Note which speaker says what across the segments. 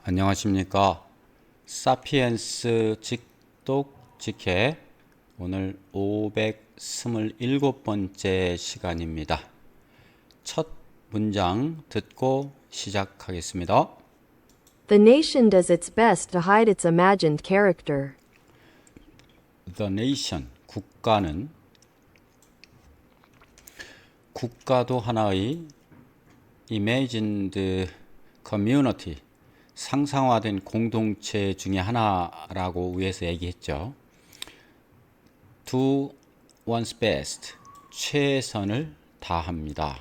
Speaker 1: 안녕하십니까. 사피엔스 직독 직해 오늘 527번째 시간입니다. 첫 문장 듣고 시작하겠습니다.
Speaker 2: The nation does its best to hide its imagined character.
Speaker 1: The nation, 국가도 하나의 imagined community, 상상화된 공동체 중에 하나라고 위에서 얘기했죠. Do one's best, 최선을 다합니다.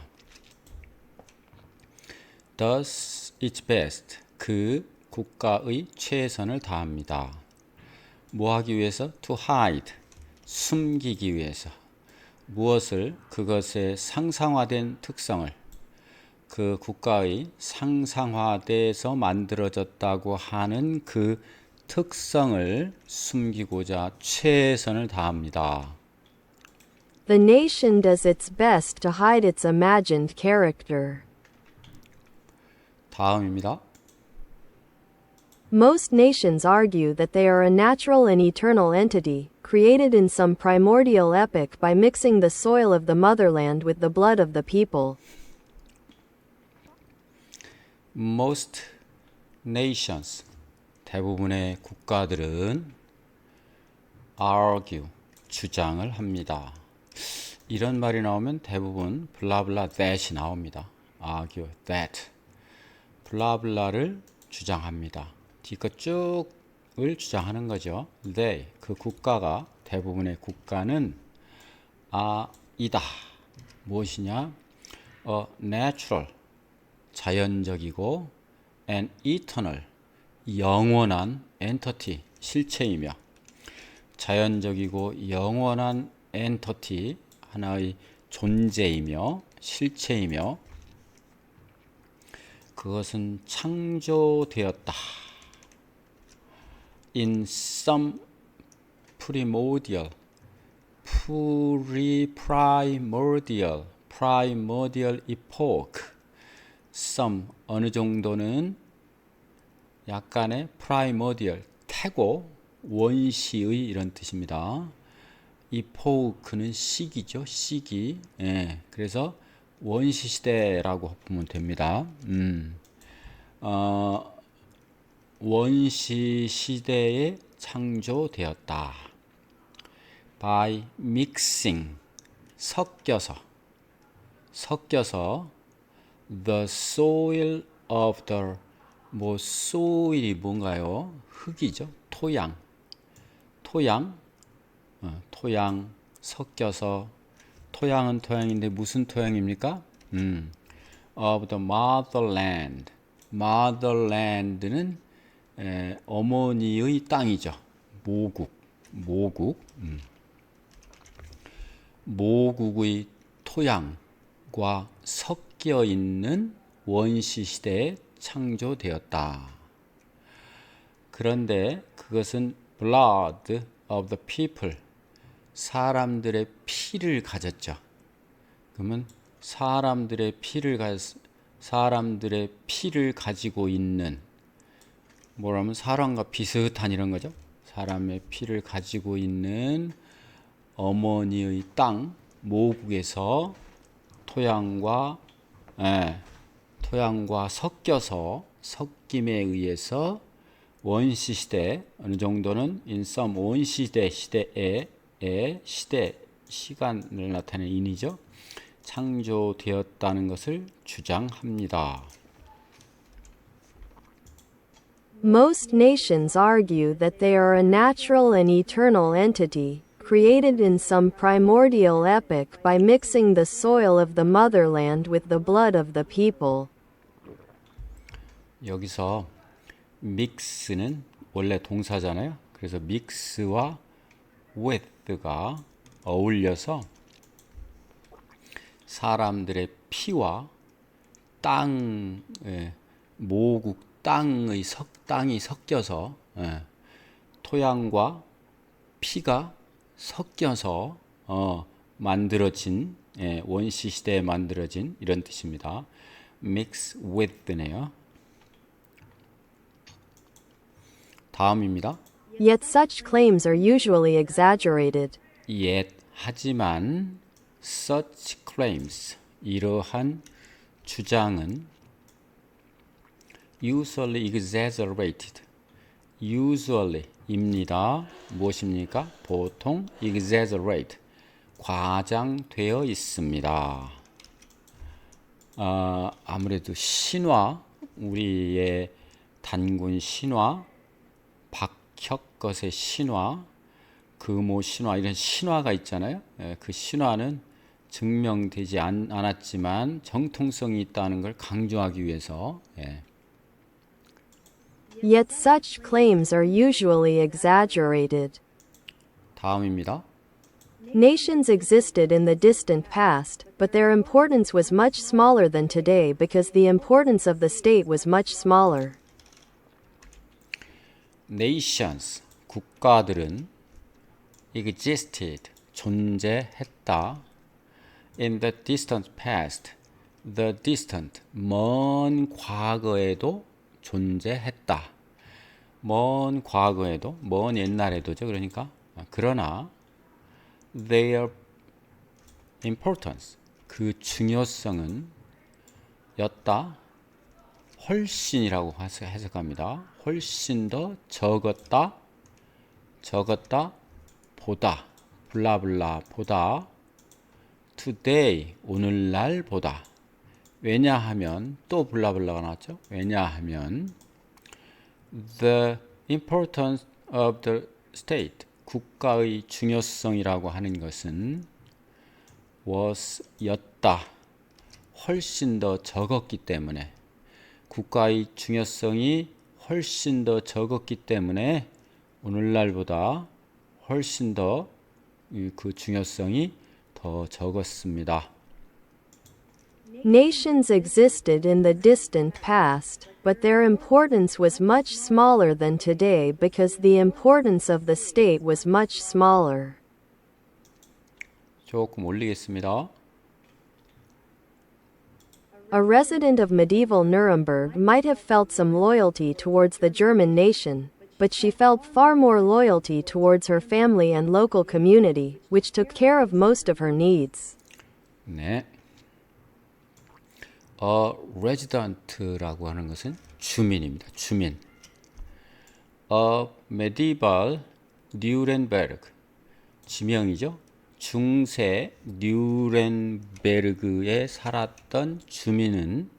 Speaker 1: Does its best, 그 국가의 최선을 다합니다. 뭐 하기 위해서? To hide, 숨기기 위해서. 무엇을? 그것의 상상화된 특성을, 그 국가의 상상화돼서 만들어졌다고 하는 그 특성을 숨기고자 최선을 다합니다.
Speaker 2: The nation does its best to hide its imagined character.
Speaker 1: 다음입니다.
Speaker 2: Most nations argue that they are a natural and eternal entity, created in some primordial epoch by mixing the soil of the motherland with the blood of the people.
Speaker 1: Most nations, 대부분의 국가들은 argue, 주장을 합니다. 이런 말이 나오면 대부분 블라블라 that이 나옵니다. argue, that. 블라블라를 주장합니다. 뒤거 쭉을 주장하는 거죠. they, 그 국가가, 대부분의 국가는 이다. 무엇이냐? natural, 자연적이고 and eternal, 영원한 entity, 실체이며, 자연적이고 영원한 entity, 하나의 존재이며 실체이며, 그것은 창조되었다. In some primordial, primordial epoch, some, 어느 정도는 약간의 primordial, 태고, 원시의 이런 뜻입니다. epoch는 시기죠, 시기. 예, 그래서 원시 시대라고 보면 됩니다. 원시 시대에 창조되었다. By mixing, 섞여서 the soil of the, soil이 뭔가요? 흙이죠. 토양 섞여서, 토양은 토양인데 무슨 토양입니까? of the motherland. motherland는 어머니의 땅이죠. 모국의 토양과 섞여 있는 원시 시대에 창조되었다. 그런데 그것은 blood of the people, 사람들의 피를 가졌죠. 그러면 사람들의 피를 가지고 있는, 뭐라면 사람과 비슷한 이런 거죠. 사람의 피를 가지고 있는 어머니의 땅, 모국에서 토양과 섞여서, 섞임에 의해서 원시 시대, 어느 정도는 in some 원시 시대의 시간을 나타내는 인이죠. 창조되었다는 것을 주장합니다.
Speaker 2: Most nations argue that they are a natural and eternal entity, created in some primordial epoch by mixing the soil of the motherland with the blood of the people.
Speaker 1: 여기서 mix는 원래 동사잖아요. 그래서 mix와 with가 어울려서 사람들의 피와 모국 땅이 섞여서, 토양과 피가 섞여서 만들어진, 원시 시대에 만들어진 이런 뜻입니다. mix with네요. 다음입니다.
Speaker 2: Yet such claims are usually exaggerated.
Speaker 1: Yet 하지만 such claims 이러한 주장은 usually exaggerated usually입니다. 무엇입니까? 보통 exaggerate 과장되어 있습니다. 아무래도 신화 우리의 단군 신화 박혁것의 신화 금오 신화 이런 신화가 있잖아요. 그 신화는 증명되지 않았지만 정통성이 있다는 걸 강조하기 위해서
Speaker 2: Yet such claims are usually exaggerated.
Speaker 1: 다음입니다.
Speaker 2: Nations existed in the distant past, but their importance was much smaller than today because the importance of the state was much smaller.
Speaker 1: Nations 국가들은 existed 존재했다. In the distant past, the distant 먼 과거에도 존재했다. 먼 과거에도 먼 옛날에도죠. 그러니까 그러나 their importance 그 중요성은 였다. 훨씬이라고 해석합니다. 훨씬 더 적었다. 보다 블라블라 보다 today 오늘날 보다 왜냐하면 또 블라블라가 나왔죠. 왜냐하면 the importance of the state 국가의 중요성이라고 하는 것은 was 였다. 훨씬 더 적었기 때문에 국가의 중요성이 훨씬 더 적었기 때문에 오늘날보다 훨씬 더 그 중요성이 더 적었습니다.
Speaker 2: Nations existed in the distant past, but their importance was much smaller than today because the importance of the state was much smaller.
Speaker 1: 조금 올리겠습니다.
Speaker 2: A resident of medieval Nuremberg might have felt some loyalty towards the German nation, but she felt far more loyalty towards her family and local community, which took care of most of her needs.
Speaker 1: 네. resident라고 하는 것은 주민입니다. 주민. medieval Nuremberg 지명이죠. 중세 뉴렌베르그에 살았던 주민은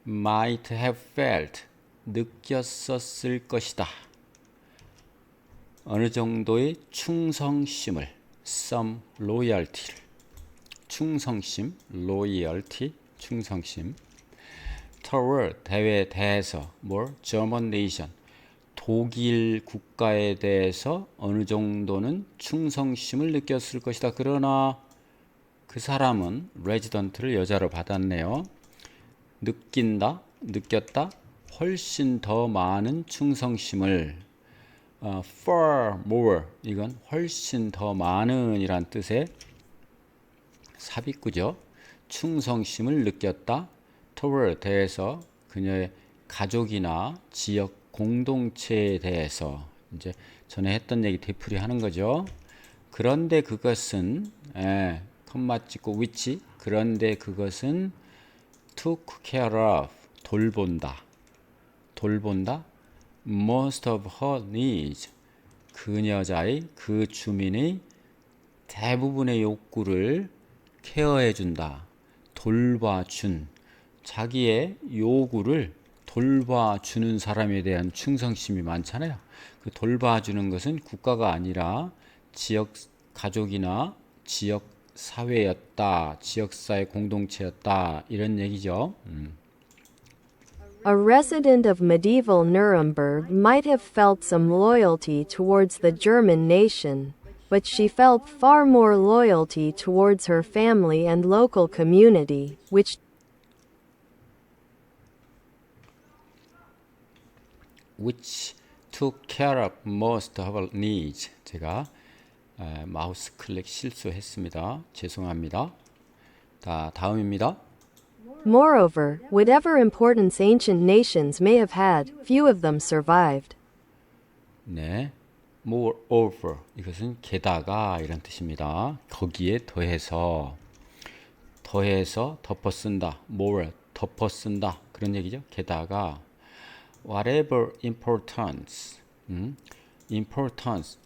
Speaker 1: might have felt 느꼈었을 것이다. 어느 정도의 충성심을 some loyalty를 충성심 loyalty 충성심 toward 대외에 대해서 more German nation 독일 국가에 대해서 어느 정도는 충성심을 느꼈을 것이다. 그러나 그 사람은 resident를 여자로 받았네요. 느꼈다. 훨씬 더 많은 충성심을 far more 이건 훨씬 더 많은 이란 뜻의 삽입구죠. 충성심을 느꼈다. toward 대해서 그녀의 가족이나 지역 공동체에 대해서 이제 전에 했던 얘기 되풀이하는 거죠. 그런데 그것은 컴마 찍고 which 그런데 그것은 took care of 돌본다 most of her needs 그 여자의 그 주민의 대부분의 욕구를 케어해준다 돌봐준 자기의 요구를 돌봐주는 사람에 대한 충성심이 많잖아요. 그 돌봐주는 것은 국가가 아니라 지역 가족이나 지역 사회였다, 지역사회 공동체였다 이런 얘기죠.
Speaker 2: A resident of medieval Nuremberg might have felt some loyalty towards the German nation, but she felt far more loyalty towards her family and local community, which
Speaker 1: took care of most of her needs. 제가 마우스 클릭 실수했습니다. 죄송합니다. 다음입니다.
Speaker 2: Moreover, whatever importance ancient nations may have had, few of them survived.
Speaker 1: 네. moreover 이것은 게다가 이런 뜻입니다. 거기에 더해서 덮어 쓴다. more 덮어 쓴다. 그런 얘기죠. 게다가 whatever importance importance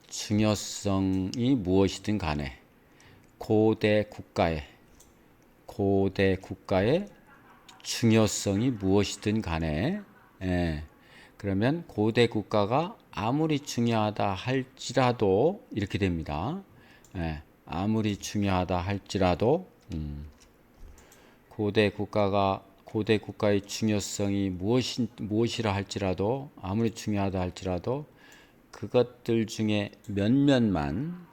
Speaker 1: 중요성이 무엇이든 간에 고대 국가의 중요성이 무엇이든 간에 그러면 고대 국가가 아무리 중요하다 할지라도 이렇게 됩니다. 아무리 중요하다 할지라도 고대 국가의 중요성이 무엇이라 할지라도 아무리 중요하다 할지라도 그것들 중에 몇몇만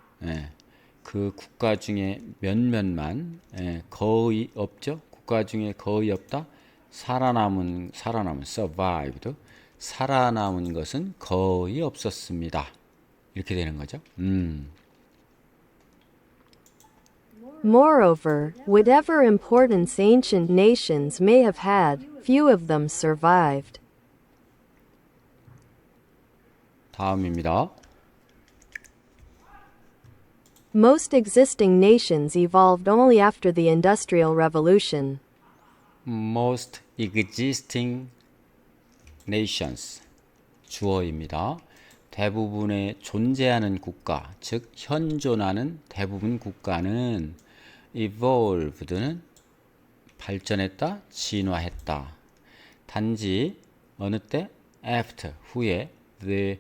Speaker 1: 그 국가 중에 몇몇만 거의 없죠. 국가 중에 거의 없다. 살아남은 survived 살아남은 것은 거의 없었습니다. 이렇게 되는 거죠.
Speaker 2: Moreover, whatever importance ancient nations may have had, few of them survived.
Speaker 1: 다음입니다.
Speaker 2: Most existing nations evolved only after the Industrial Revolution.
Speaker 1: Most existing nations 주어입니다. 대부분의 존재하는 국가, 즉 현존하는 대부분 국가는 evolved는 발전했다, 진화했다. 단지 어느 때 after 후에 the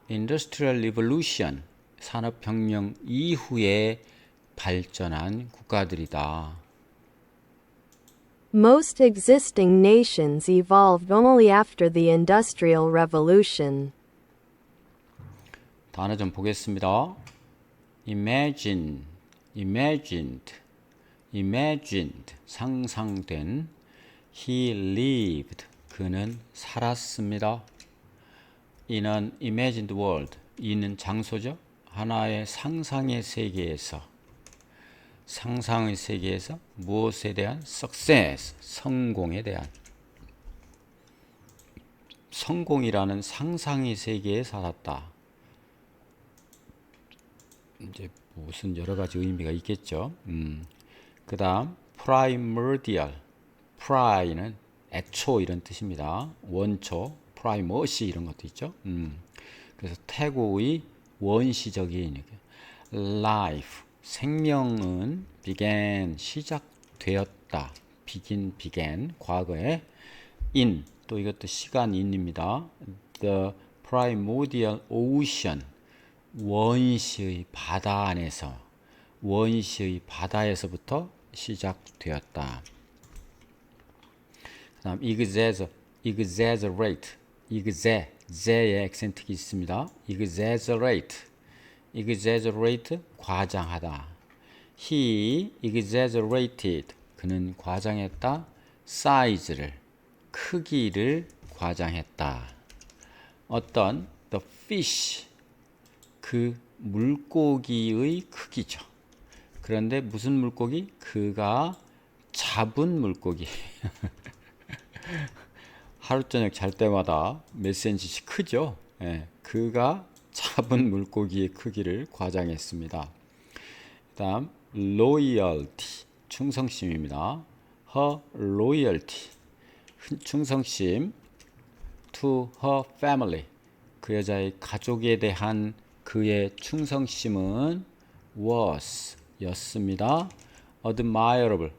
Speaker 1: Industrial Revolution 산업혁명 이후에 발전한 국가들이다.
Speaker 2: Most existing nations evolved only after the Industrial Revolution.
Speaker 1: 단어 좀 보겠습니다. imagined, 상상된. he lived, 그는 살았습니다. in an imagined world, 이는 장소죠. 하나의 상상의 세계에서 무엇에 대한 success, 성공에 대한 성공이라는 상상의 세계에 살았다. 이제 무슨 여러 가지 의미가 있겠죠. 그 다음 primordial, pri는 애초 이런 뜻입니다. 원초, primacy 이런 것도 있죠. 그래서 태고의 원시적인 life, 생명은 began, 시작되었다. began, 과거에 in, 또 이것도 시간 in입니다. the primordial ocean, 원시의 바다에서부터 시작되었다. 그 다음 exaggerate, 제의 액센트가 있습니다. exaggerate, 과장하다. he exaggerated, 그는 과장했다. size를, 크기를 과장했다. 어떤 the fish, 그 물고기의 크기죠. 그런데 무슨 물고기? 그가 잡은 물고기. 하루 저녁 잘 때마다 몇 센치씩 크죠. 그가 잡은 물고기의 크기를 과장했습니다. 다음 loyalty, 충성심입니다. her loyalty, 충성심 to her family, 그 여자의 가족에 대한 그의 충성심은 was, 였습니다. admire는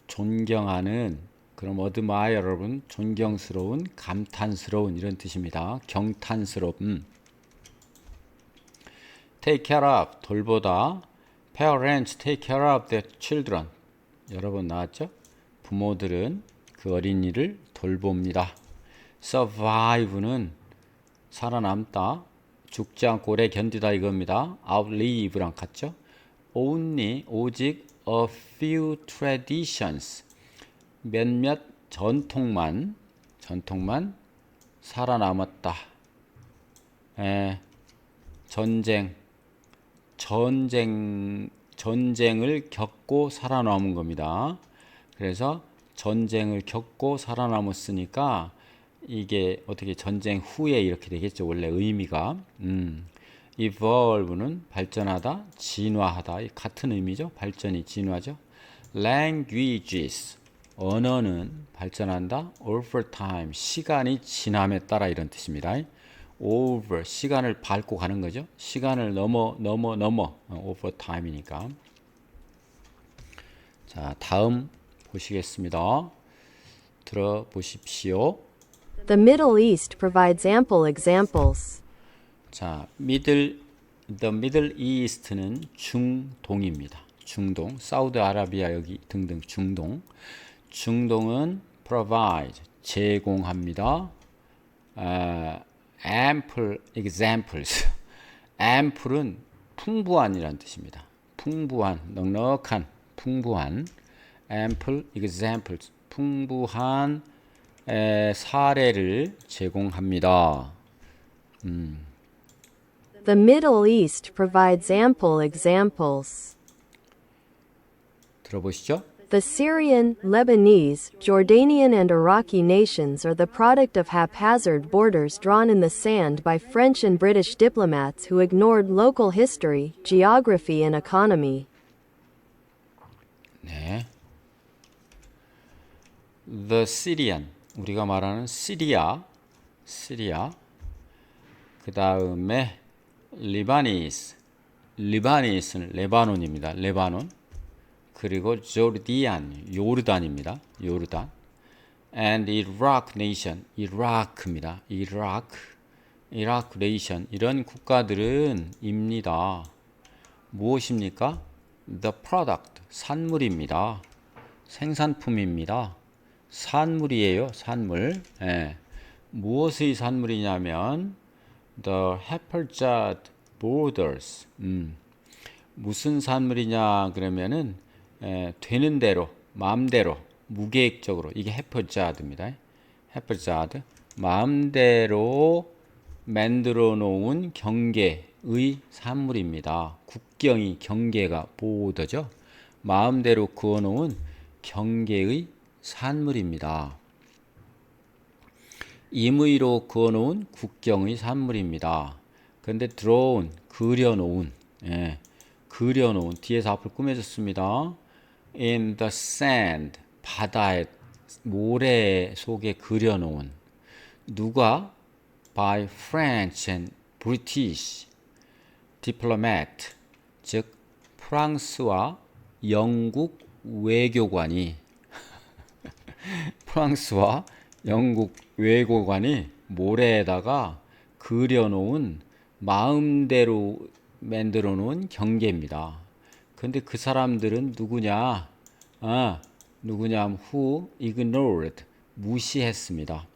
Speaker 1: 존경하는, 그럼 admire는 존경스러운, 감탄스러운 이런 뜻입니다. 경탄스러움. take care of, 돌보다. parents take care of their children, 여러 번 나왔죠? 부모들은 그 어린이를 돌봅니다. survive는 살아남다, 죽지 않고 오래 견디다 이겁니다. outlive랑 같죠? only, 오직 a few traditions, 몇몇 전통만 살아남았다. 전쟁을 겪고 살아남은 겁니다. 그래서 전쟁을 겪고 살아남았으니까 이게 어떻게 전쟁 후에 이렇게 되겠죠. 원래 의미가. evolve는 발전하다, 진화하다. 같은 의미죠. 발전이 진화죠. languages 언어는 발전한다. over time 시간이 지남에 따라 이런 뜻입니다. over 시간을 밟고 가는 거죠. 시간을 넘어 over time이니까. 자, 다음 보시겠습니다. 들어보십시오.
Speaker 2: The Middle East provides ample examples.
Speaker 1: 자, the Middle East는 중동입니다. 중동, 사우디아라비아 여기 등등 중동. 중동은 provide 제공합니다. ample examples. ample은 풍부한이라는 뜻입니다. 풍부한, 넉넉한, 풍부한. ample examples. 풍부한 사례를 제공합니다.
Speaker 2: The Middle East provides ample examples.
Speaker 1: 들어보시죠.
Speaker 2: The Syrian, Lebanese, Jordanian, and Iraqi nations are the product of haphazard borders drawn in the sand by French and British diplomats who ignored local history, geography, and economy.
Speaker 1: 네. The Syrian, 우리가 말하는 시리아. 그 다음에 리바니스는 레바논입니다. 레바논. 그리고 조르디안, 요르단입니다. 요르단. And Iraq nation, 이라크입니다. 이라크 nation, 이런 국가들은 입니다. 무엇입니까? The product, 산물입니다. 생산품입니다. 산물이에요. 산물. 예. 무엇의 산물이냐면 The haphazard borders. 무슨 산물이냐 그러면은 되는 대로, 마음대로, 무계획적으로. 이게 haphazard입니다. haphazard. 마음대로 만들어 놓은 경계의 산물입니다. 국경이 경계가 보더죠. 마음대로 그어 놓은 경계의 산물입니다. 임의로 그어 놓은 국경의 산물입니다. 그런데 drawn, 그려놓은, 뒤에서 앞을 꾸며줬습니다. In the sand, 바다에, 모래 속에 그려놓은. 누가? By French and British diplomat, 즉 프랑스와 영국 외교관이 프랑스와 영국 외교관이 모래에다가 그려놓은 마음대로 만들어 놓은 경계입니다. 근데 그 사람들은 누구냐? who ignored, 무시했습니다.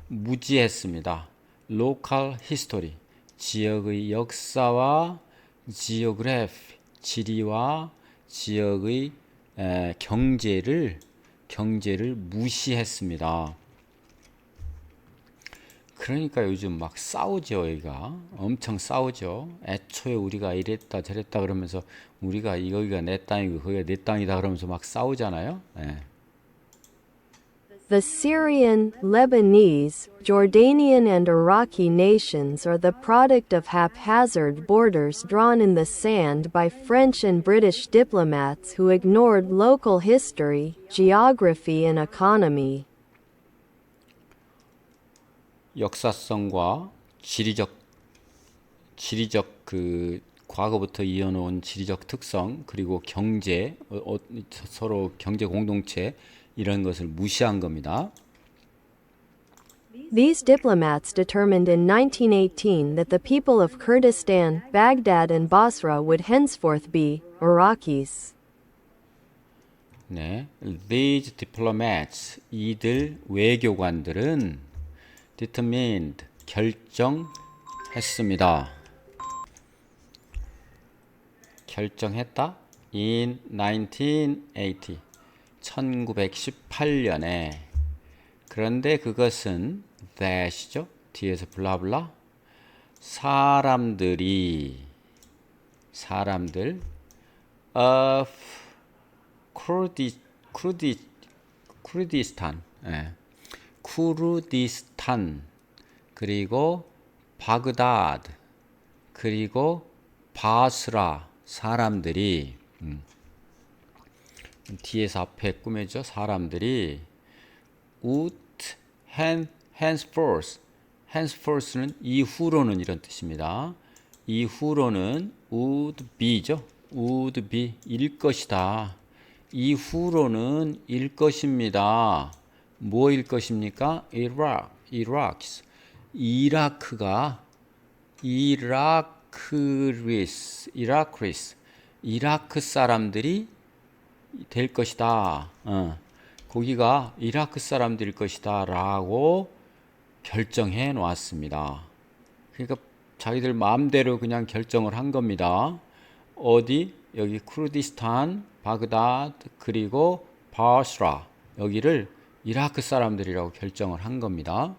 Speaker 1: 무지했습니다. local history, 지역의 역사와 geography, 지리와 지역의 경제를 무시했습니다. 그러니까 요즘 막 싸우죠. 여기가 엄청 싸우죠. 애초에 우리가 이랬다 저랬다 그러면서 우리가 여기가 내 땅이고 거기가 내 땅이다 그러면서 막 싸우잖아요.
Speaker 2: The Syrian, Lebanese, Jordanian, and Iraqi nations are the product of haphazard borders drawn in the sand by French and British diplomats who ignored local history, geography, and economy.
Speaker 1: 역사성과 지리적 그 과거부터 이어놓은 지리적 특성 그리고 경제 서로 경제 공동체 이런 것을 무시한 겁니다.
Speaker 2: These diplomats determined in 1918 that the people of Kurdistan, Baghdad, and Basra would henceforth be Iraqis.
Speaker 1: 네, these diplomats, 이들 외교관들은 determined, 결정했습니다. 결정했다. In 1980, 1918년에. 그런데 그것은 that이죠. 뒤에서 블라블라. 사람들 of 쿠르디스탄, 예. 쿠르디스탄, 그리고 바그다드, 그리고 바스라 사람들이 뒤에서 앞에 꾸며져 사람들이 would henceforth, henceforth는 이후로는 이런 뜻입니다. 이후로는 would be죠. would be 일 것이다. 이후로는 일 것입니다. 뭐일 것입니까? Iraqs. 이라크 사람들이 될 것이다. 거기가 이라크 사람들일 것이다 라고 결정해 놓았습니다. 그러니까 자기들 마음대로 그냥 결정을 한 겁니다. 어디? 여기 쿠르디스탄, 바그다드, 그리고 바스라 여기를 이라크 사람들이라고 결정을 한 겁니다.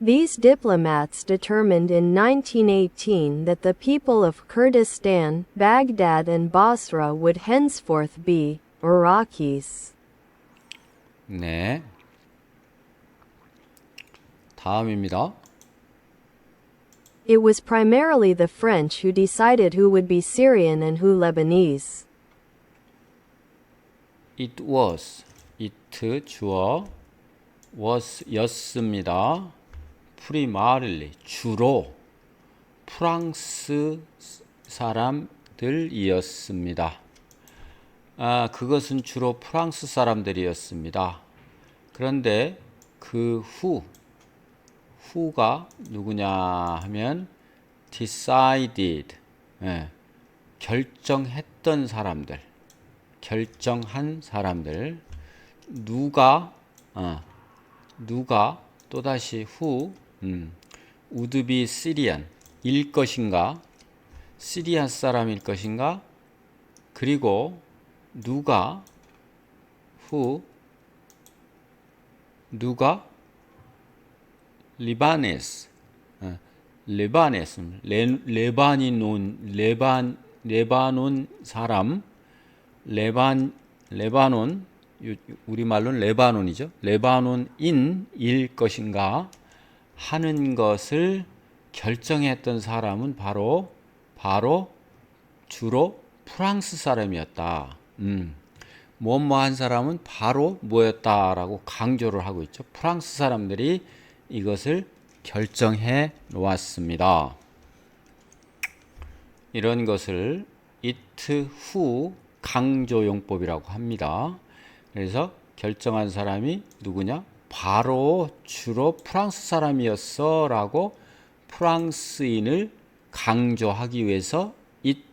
Speaker 2: These diplomats determined in 1918 that the people of Kurdistan, Baghdad and Basra would henceforth be Iraqis.
Speaker 1: 네. 다음입니다.
Speaker 2: It was primarily the French who decided who would be Syrian and who Lebanese.
Speaker 1: It was, it 주어, was 였습니다. primarily 주로 프랑스 사람들이었습니다. 그것은 주로 프랑스 사람들이었습니다. 그런데 그 후가 누구냐 하면 decided, 결정했던 사람들, 결정한 사람들. 누가 또다시 would be Syrian 일 것인가, 시리아 사람일 것인가, 그리고 누가 리바네스, 레바논 사람, 레바논 우리말로는 레바논이죠. 레바논인일 것인가 하는 것을 결정했던 사람은 바로 주로 프랑스 사람이었다. 뭐뭐한 사람은 바로 뭐였다라고 강조를 하고 있죠. 프랑스 사람들이 이것을 결정해 놓았습니다. 이런 것을 it who 강조용법이라고 합니다. 그래서 결정한 사람이 누구냐? 바로 주로 프랑스 사람이었어 라고 프랑스인을 강조하기 위해서 it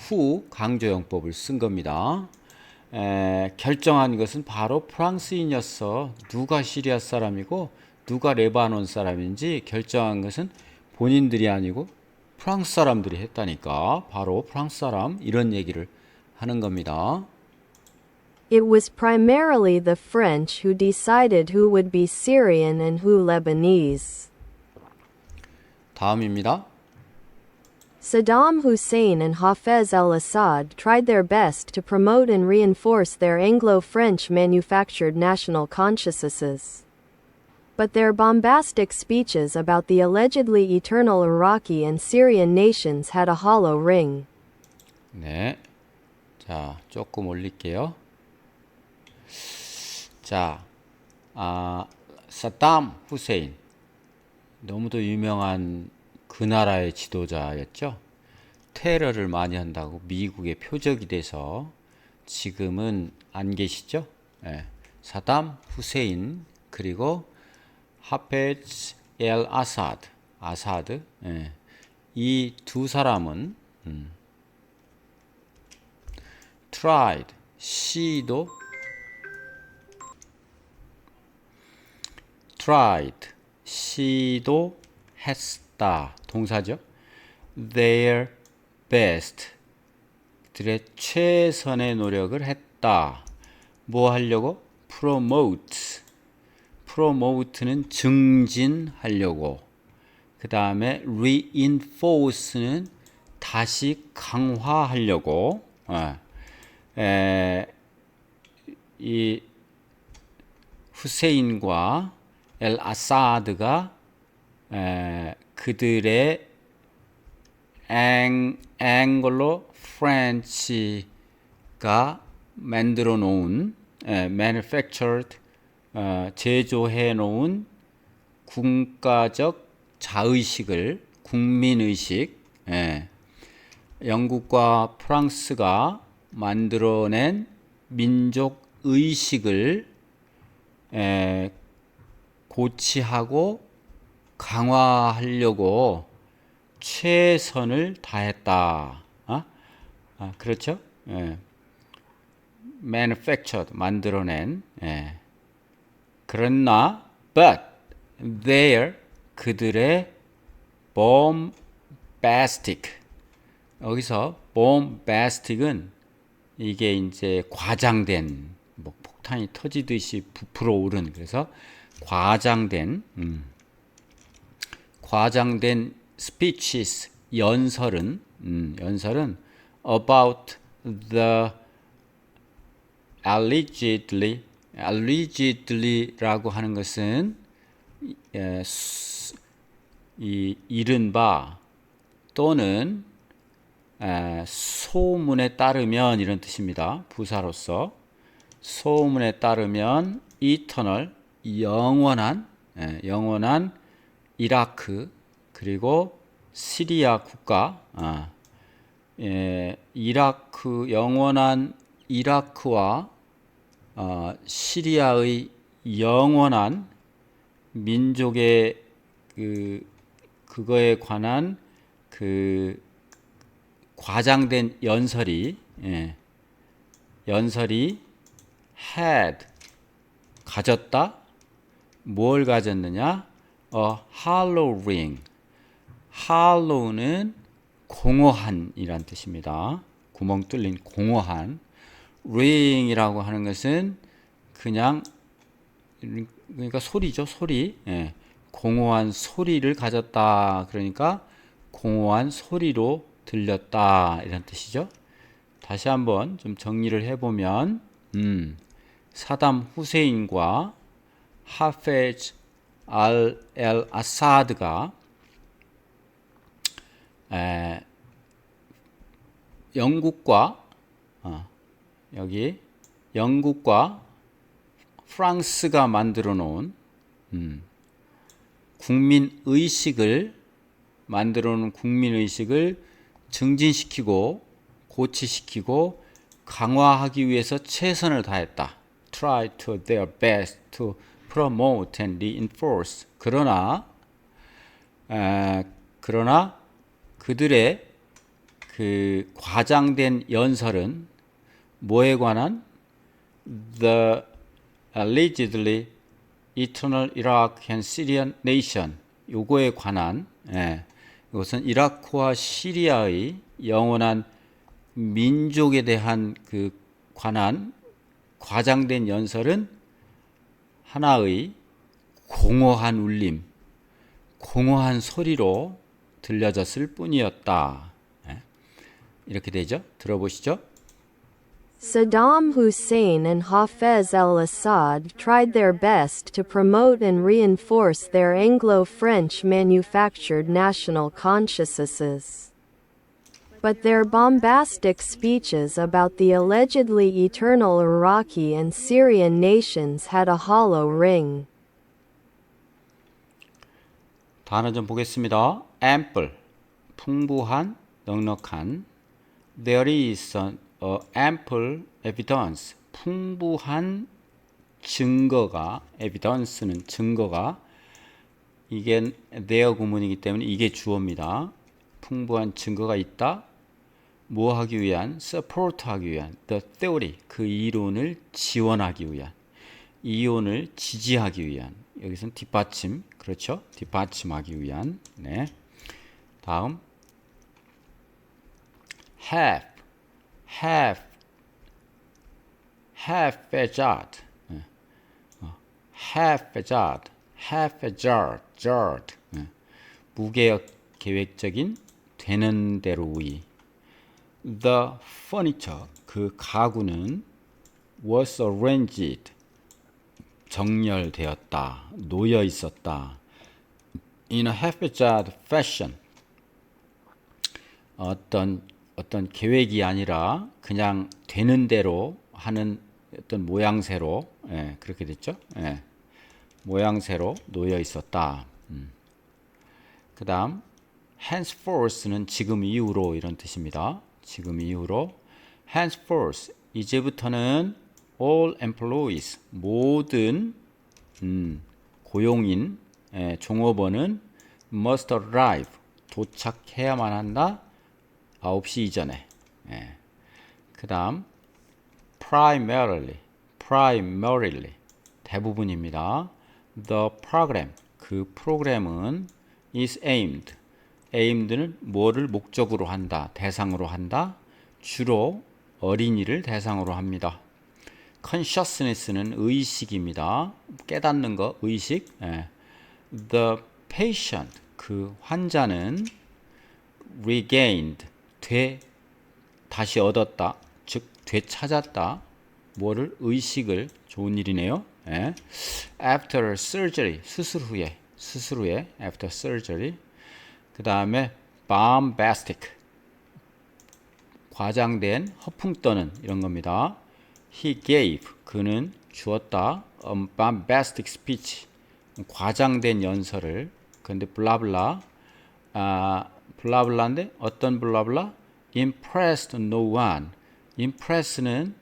Speaker 1: who 강조용법을 쓴 겁니다. 결정한 것은 바로 프랑스인이었어. 누가 시리아 사람이고 누가 레바논 사람인지 결정한 것은 본인들이 아니고 프랑스 사람들이 했다니까. 바로 프랑스 사람, 이런 얘기를 하는 겁니다.
Speaker 2: It was primarily the French who decided who would be Syrian and who Lebanese.
Speaker 1: 다음입니다.
Speaker 2: Saddam Hussein and Hafez al-Assad tried their best to promote and reinforce their Anglo-French manufactured national consciousnesses. But their bombastic speeches about the allegedly eternal Iraqi and Syrian nations had a hollow ring.
Speaker 1: 네. 자, 조금 올릴게요. 자, 사담 후세인. 너무도 유명한 그 나라의 지도자였죠. 테러를 많이 한다고 미국의 표적이 돼서 지금은 안 계시죠. 사담 후세인, 그리고 하페즈 엘 아사드, 이 두 사람은 tried, 시도했다. 동사죠. Their best. 그들의 최선의 노력을 했다. 뭐 하려고? promote는 증진하려고. 그 다음에 reinforce는 다시 강화하려고. 이 후세인과 엘 아사드가 그들의 앵글로 프렌치가 만들어 놓은 manufactured 제조해 놓은 국가적 자의식을 국민의식 영국과 프랑스가 만들어낸 민족 의식을 고치하고 강화하려고 최선을 다했다. 그렇죠? manufactured 만들어낸. 그러나 but their 그들의 bombastic 여기서 bombastic은 이게 이제 과장된 뭐 폭탄이 터지듯이 부풀어 오른 그래서 과장된 speeches 연설은 about the allegedly라고 하는 것은 이 이른바 또는 소문에 따르면 이런 뜻입니다. 부사로서 소문에 따르면 eternal 영원한 이라크 그리고 시리아 국가 이라크 영원한 이라크와 시리아의 영원한 민족의 그거에 관한 그 과장된 연설이 had 가졌다. 뭘 가졌느냐? hollow ring. hollow는 공허한이란 뜻입니다. 구멍 뚫린 공허한. ring이라고 하는 것은 그냥 그러니까 소리죠, 소리. 공허한 소리를 가졌다. 그러니까 공허한 소리로 들렸다. 이런 뜻이죠. 다시 한번 좀 정리를 해보면 사담 후세인과 하페즈 엘 아사드가 영국과 여기 영국과 프랑스가 만들어 놓은 국민의식을 만들어 놓은 국민의식을 증진시키고 고치시키고 강화하기 위해서 최선을 다했다. Try to their best to promote and reinforce. 그러나 그들의 그 과장된 연설은 뭐에 관한 the allegedly eternal Iraq and Syrian nation 요거에 관한 이것은 이라크와 시리아의 영원한 민족에 대한 그 관한 과장된 연설은 하나의 공허한 울림, 공허한 소리로 들려졌을 뿐이었다. 이렇게 되죠. 들어보시죠.
Speaker 2: Saddam Hussein and Hafez al-Assad tried their best to promote and reinforce their Anglo-French manufactured national consciousnesses. But their bombastic speeches about the allegedly eternal Iraqi and Syrian nations had a hollow ring.
Speaker 1: 단어 좀 보겠습니다. ample, 풍부한, 넉넉한. There is ample evidence, 풍부한 증거가, evidence는 증거가, 이게 there 구문이기 때문에 이게 주어입니다. 풍부한 증거가 있다. 뭐 하기 위한? support 하기 위한. the theory, 그 이론을 지원하기 위한. 이론을 지지하기 위한. 여기서는 뒷받침, 그렇죠? 뒷받침하기 위한. 네. 다음 haphazard, haphazard, 무계획적인 되는 대로의. The furniture, 그 가구는 was arranged 정렬되었다, 놓여 있었다. in a haphazard fashion 어떤 계획이 아니라 그냥 되는 대로 하는 어떤 모양새로 그렇게 됐죠. 모양새로 놓여 있었다. 그 다음 henceforth는 지금 이후로 이런 뜻입니다. 지금 이후로 henceforth 이제부터는 all employees 모든 고용인 종업원은 must arrive 도착해야만 한다. 9시 이전에. 그 다음 primarily 대부분입니다. The program 그 프로그램은 is aimed는 뭐를 목적으로 한다, 대상으로 한다. 주로 어린이를 대상으로 합니다. consciousness는 의식입니다. 깨닫는 거, 의식. The patient 그 환자는 regained 다시 얻었다, 즉 되찾았다. 뭐를? 의식을. 좋은 일이네요. After surgery 수술 후에 after surgery. 그 다음에 bombastic 과장된, 허풍 떠는 이런 겁니다. He gave 그는 주었다. bombastic speech 과장된 연설을. 그런데 블라블라 블라블라인데 어떤 블라블라? impressed no one. impress는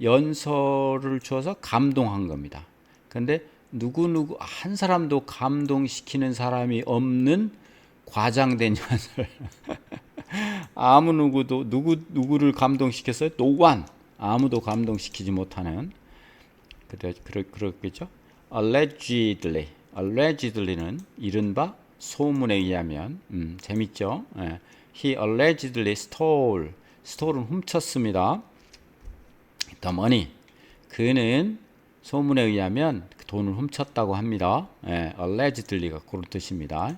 Speaker 1: 연설을 주어서 감동한 겁니다. 그런데 누구 한 사람도 감동시키는 사람이 없는 과장된 연설. 아무 누구를 감동시켰어요? No one. 아무도 감동시키지 못하는. 그렇겠죠? allegedly는 이른바 소문에 의하면. 재밌죠? He allegedly stole은 훔쳤습니다. The money 그는 소문에 의하면 돈을 훔쳤다고 합니다. allegedly가 그런 뜻입니다.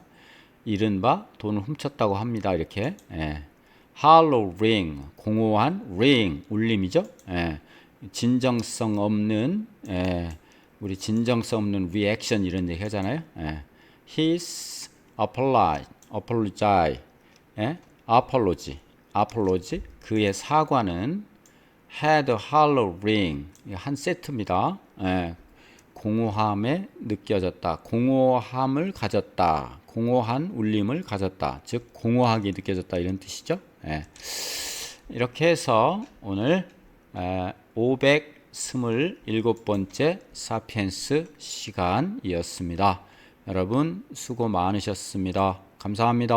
Speaker 1: 이른바 돈을 훔쳤다고 합니다. 이렇게. hollow ring 공허한 ring 울림이죠. 진정성 없는 우리 진정성 없는 reaction 이런 얘기 하잖아요. His apology 그의 사과는 had a hollow ring 한 세트입니다. 공허함에 느껴졌다. 공허함을 가졌다. 공허한 울림을 가졌다. 즉 공허하게 느껴졌다 이런 뜻이죠. 이렇게 해서 오늘 527번째 사피엔스 시간이었습니다. 여러분 수고 많으셨습니다. 감사합니다.